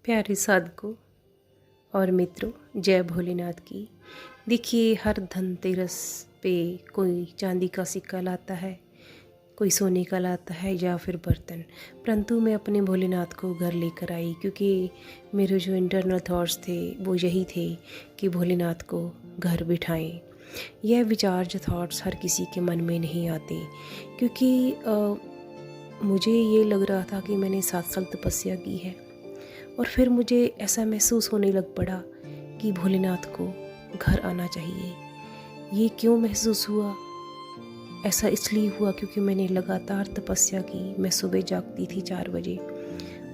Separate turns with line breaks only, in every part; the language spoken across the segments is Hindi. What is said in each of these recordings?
प्यारे साधकों और मित्रों, जय भोलेनाथ की। देखिए, हर धनतेरस पे कोई चांदी का सिक्का लाता है, कोई सोने का लाता है या फिर बर्तन। परंतु मैं अपने भोलेनाथ को घर लेकर आई क्योंकि मेरे जो इंटरनल थॉट्स थे वो यही थे कि भोलेनाथ को घर बिठाएं। यह विचार जो थॉट्स हर किसी के मन में नहीं आते, क्योंकि मुझे ये लग रहा था कि मैंने 7 साल तपस्या की है और फिर मुझे ऐसा महसूस होने लग पड़ा कि भोलेनाथ को घर आना चाहिए। ये क्यों महसूस हुआ? ऐसा इसलिए हुआ क्योंकि मैंने लगातार तपस्या की। मैं सुबह जागती थी 4 बजे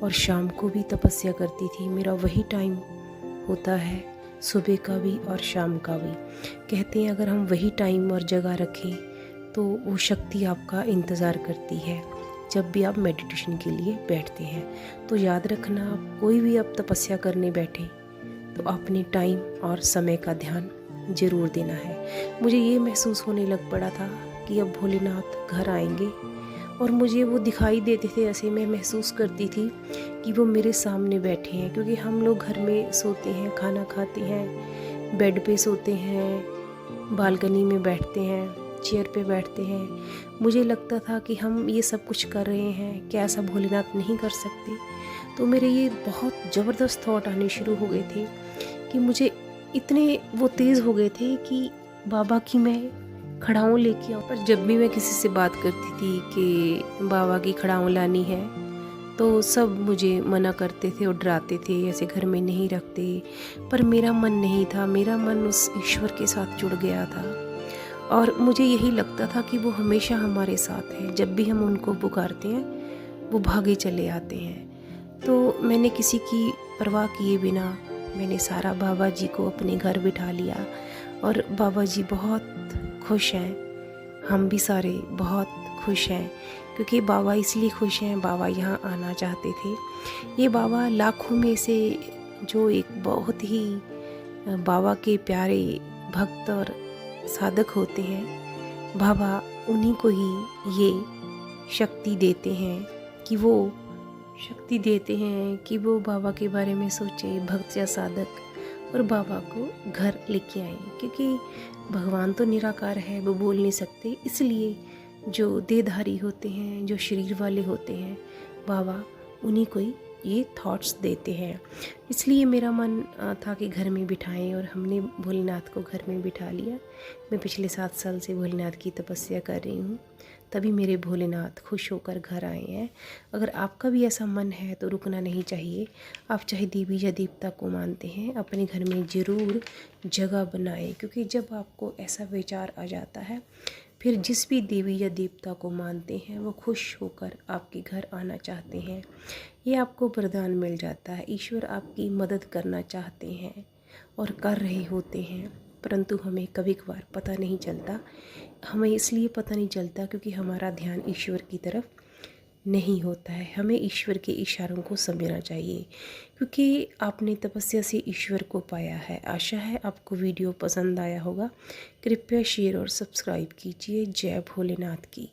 और शाम को भी तपस्या करती थी। मेरा वही टाइम होता है, सुबह का भी और शाम का भी। कहते हैं अगर हम वही टाइम और जगह रखें तो वो शक्ति आपका इंतज़ार करती है जब भी आप मेडिटेशन के लिए बैठते हैं। तो याद रखना, आप कोई भी आप तपस्या करने बैठे तो अपने टाइम और समय का ध्यान ज़रूर देना है। मुझे ये महसूस होने लग पड़ा था कि अब भोलेनाथ घर आएंगे और मुझे वो दिखाई देते थे। ऐसे मैं महसूस करती थी कि वो मेरे सामने बैठे हैं, क्योंकि हम लोग घर में सोते हैं, खाना खाते हैं, बेड पे सोते हैं, बालकनी में बैठते हैं, चेयर पे बैठते हैं। मुझे लगता था कि हम ये सब कुछ कर रहे हैं, क्या ऐसा भोलेनाथ नहीं कर सकते? तो मेरे ये बहुत ज़बरदस्त थॉट आने शुरू हो गए थे कि मुझे इतने वो तेज़ हो गए थे कि बाबा की मैं खड़ाऊँ लेके आऊँ। पर जब भी मैं किसी से बात करती थी कि बाबा की खड़ाऊँ लानी है तो सब मुझे मना करते थे और डराते थे, ऐसे घर में नहीं रखते। पर मेरा मन नहीं था, मेरा मन उस ईश्वर के साथ जुड़ गया था और मुझे यही लगता था कि वो हमेशा हमारे साथ हैं। जब भी हम उनको पुकारते हैं वो भागे चले आते हैं। तो मैंने किसी की परवाह किए बिना मैंने सारा बाबा जी को अपने घर बिठा लिया और बाबा जी बहुत खुश हैं। हम भी सारे बहुत खुश हैं, क्योंकि बाबा इसलिए खुश हैं, बाबा यहाँ आना चाहते थे। ये बाबा लाखों में से जो एक बहुत ही बाबा के प्यारे भक्त और साधक होते हैं, बाबा उन्हीं को ही ये शक्ति देते हैं कि वो बाबा के बारे में सोचे, भक्त या साधक, और बाबा को घर लेके आए। क्योंकि भगवान तो निराकार है, वो बोल नहीं सकते, इसलिए जो देहधारी होते हैं, जो शरीर वाले होते हैं, बाबा उन्हीं को ही ये थॉट्स देते हैं। इसलिए मेरा मन था कि घर में बिठाएं और हमने भोलेनाथ को घर में बिठा लिया। मैं पिछले 7 साल से भोलेनाथ की तपस्या कर रही हूँ, तभी मेरे भोलेनाथ खुश होकर घर आए हैं। अगर आपका भी ऐसा मन है तो रुकना नहीं चाहिए। आप चाहे देवी या देवता को मानते हैं, अपने घर में ज़रूर जगह बनाएं, क्योंकि जब आपको ऐसा विचार आ जाता है फिर जिस भी देवी या देवता को मानते हैं वो खुश होकर आपके घर आना चाहते हैं। ये आपको वरदान मिल जाता है। ईश्वर आपकी मदद करना चाहते हैं और कर रहे होते हैं, परंतु हमें कभी कभार पता नहीं चलता। हमें इसलिए पता नहीं चलता क्योंकि हमारा ध्यान ईश्वर की तरफ नहीं होता है। हमें ईश्वर के इशारों को समझना चाहिए, क्योंकि आपने तपस्या से ईश्वर को पाया है। आशा है आपको वीडियो पसंद आया होगा। कृपया शेयर और सब्सक्राइब कीजिए। जय भोलेनाथ की।